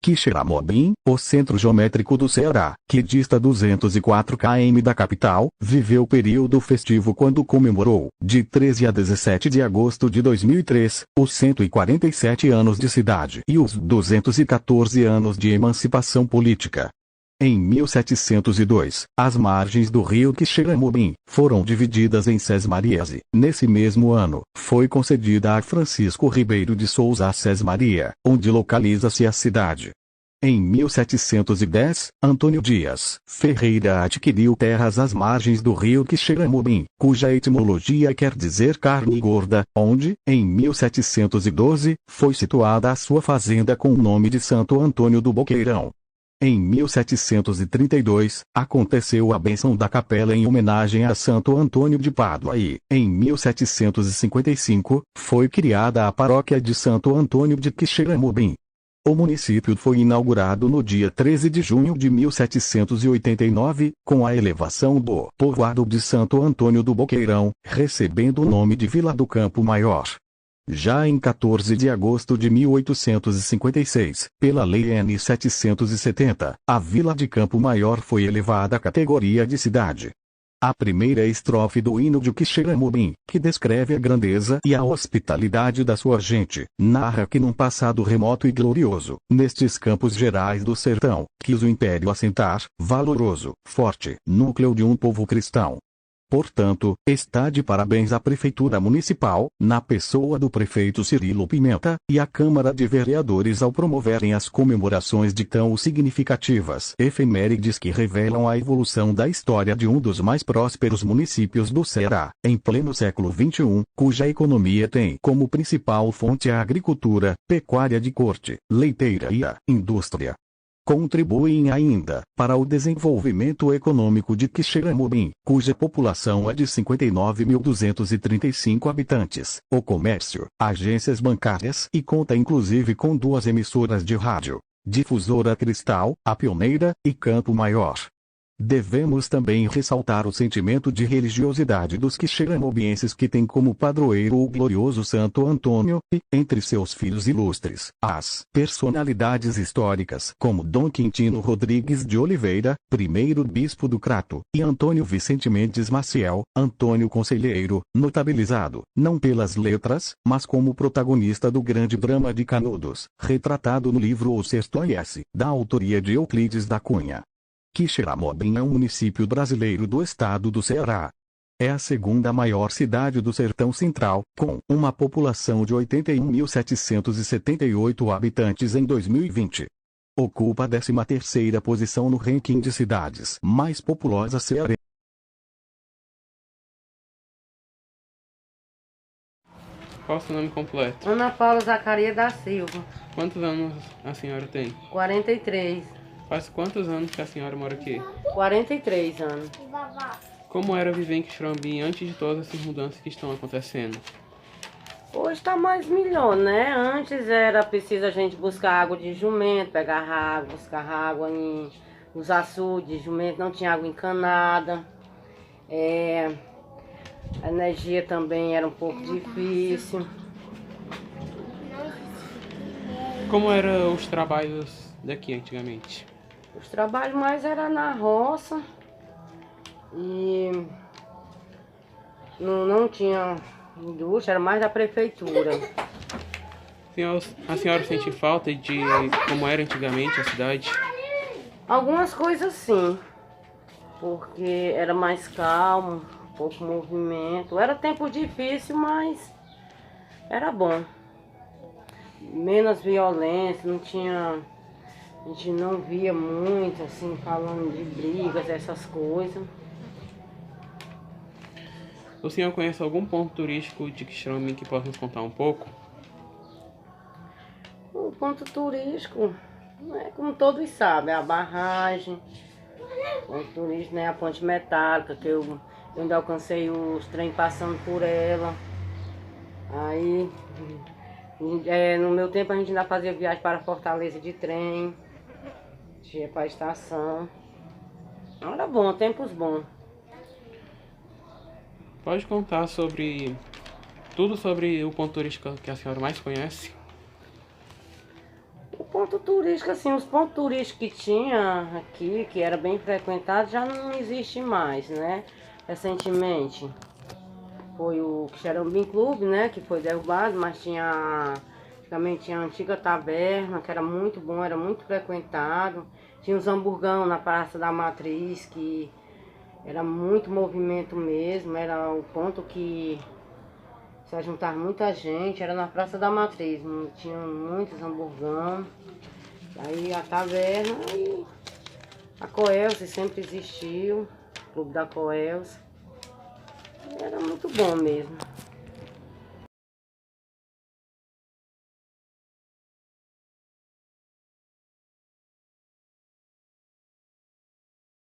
Quixeramobim, o centro geométrico do Ceará, que dista 204 km da capital, viveu o período festivo quando comemorou, de 13 a 17 de agosto de 2003, os 147 anos de cidade e os 214 anos de emancipação política. Em 1702, as margens do rio Quixeramobim foram divididas em sesmarias e, nesse mesmo ano, foi concedida a Francisco Ribeiro de Souza a Sesmaria, onde localiza-se a cidade. Em 1710, Antônio Dias Ferreira adquiriu terras às margens do rio Quixeramobim, cuja etimologia quer dizer carne gorda, onde, em 1712, foi situada a sua fazenda com o nome de Santo Antônio do Boqueirão. Em 1732, aconteceu a bênção da capela em homenagem a Santo Antônio de Pádua e, em 1755, foi criada a paróquia de Santo Antônio de Quixeramobim. O município foi inaugurado no dia 13 de junho de 1789, com a elevação do povoado de Santo Antônio do Boqueirão, recebendo o nome de Vila do Campo Maior. Já em 14 de agosto de 1856, pela Lei N. 770, a Vila de Campo Maior foi elevada à categoria de cidade. A primeira estrofe do hino de Quixeramobim, que descreve a grandeza e a hospitalidade da sua gente, narra que num passado remoto e glorioso, nestes campos gerais do sertão, quis o império assentar, valoroso, forte, núcleo de um povo cristão. Portanto, está de parabéns a Prefeitura Municipal, na pessoa do prefeito Cirilo Pimenta, e a Câmara de Vereadores ao promoverem as comemorações de tão significativas efemérides que revelam a evolução da história de um dos mais prósperos municípios do Ceará, em pleno século XXI, cuja economia tem como principal fonte a agricultura, pecuária de corte, leiteira e a indústria. Contribuem ainda para o desenvolvimento econômico de Quixeramobim, cuja população é de 59.235 habitantes, o comércio, agências bancárias e conta inclusive com 2 emissoras de rádio, Difusora Cristal, a Pioneira, e Campo Maior. Devemos também ressaltar o sentimento de religiosidade dos quixeramobienses que tem como padroeiro o glorioso Santo Antônio, e, entre seus filhos ilustres, as personalidades históricas como Dom Quintino Rodrigues de Oliveira, primeiro bispo do Crato, e Antônio Vicente Mendes Maciel, Antônio Conselheiro, notabilizado, não pelas letras, mas como protagonista do grande drama de Canudos, retratado no livro O Sexto A.S., da autoria de Euclides da Cunha. Quixeramobim é um município brasileiro do estado do Ceará. É a segunda maior cidade do Sertão Central, com uma população de 81.778 habitantes em 2020. Ocupa a 13ª posição no ranking de cidades mais populosas cearenses. Qual o seu nome completo? Ana Paula Zacarias da Silva. Quantos anos a senhora tem? 43. Faz quantos anos que a senhora mora aqui? 43 anos. Como era viver em Quixeramobim antes de todas essas mudanças que estão acontecendo? Hoje tá mais melhor, né? Antes era preciso a gente buscar água de jumento, pegar água, buscar água nos açudes de jumento, não tinha água encanada. A energia também era um pouco difícil. Como eram os trabalhos daqui antigamente? Os trabalhos mais era na roça e não tinha indústria, era mais da prefeitura. A senhora sente falta de como era antigamente a cidade? Algumas coisas sim, porque era mais calmo, pouco movimento. Era tempo difícil, mas era bom. Menos violência, não tinha... A gente não via muito, assim, falando de brigas, essas coisas. O senhor conhece algum ponto turístico de Quixeramobim que possa nos contar um pouco? O ponto turístico, como todos sabem, é a barragem. O ponto turístico, né, a ponte metálica, que eu ainda alcancei os trem passando por ela. Aí, no meu tempo, a gente ainda fazia viagem para Fortaleza de trem. Ia para a estação. Era bom, tempos bons. Pode contar tudo sobre o ponto turístico que a senhora mais conhece? O ponto ponto turístico, assim, os pontos turísticos que tinha aqui, que era bem frequentado, já não existe mais, né? Recentemente foi o Xerambim Clube, né? Que foi derrubado, mas também tinha a antiga taberna, que era muito bom, era muito frequentado. Tinha os hamburgão na Praça da Matriz, que era muito movimento mesmo, era o ponto que se juntava muita gente, era na Praça da Matriz, tinha muitos hamburgão. Aí a taverna e a Coelce sempre existiu, o Clube da Coelce. Era muito bom mesmo.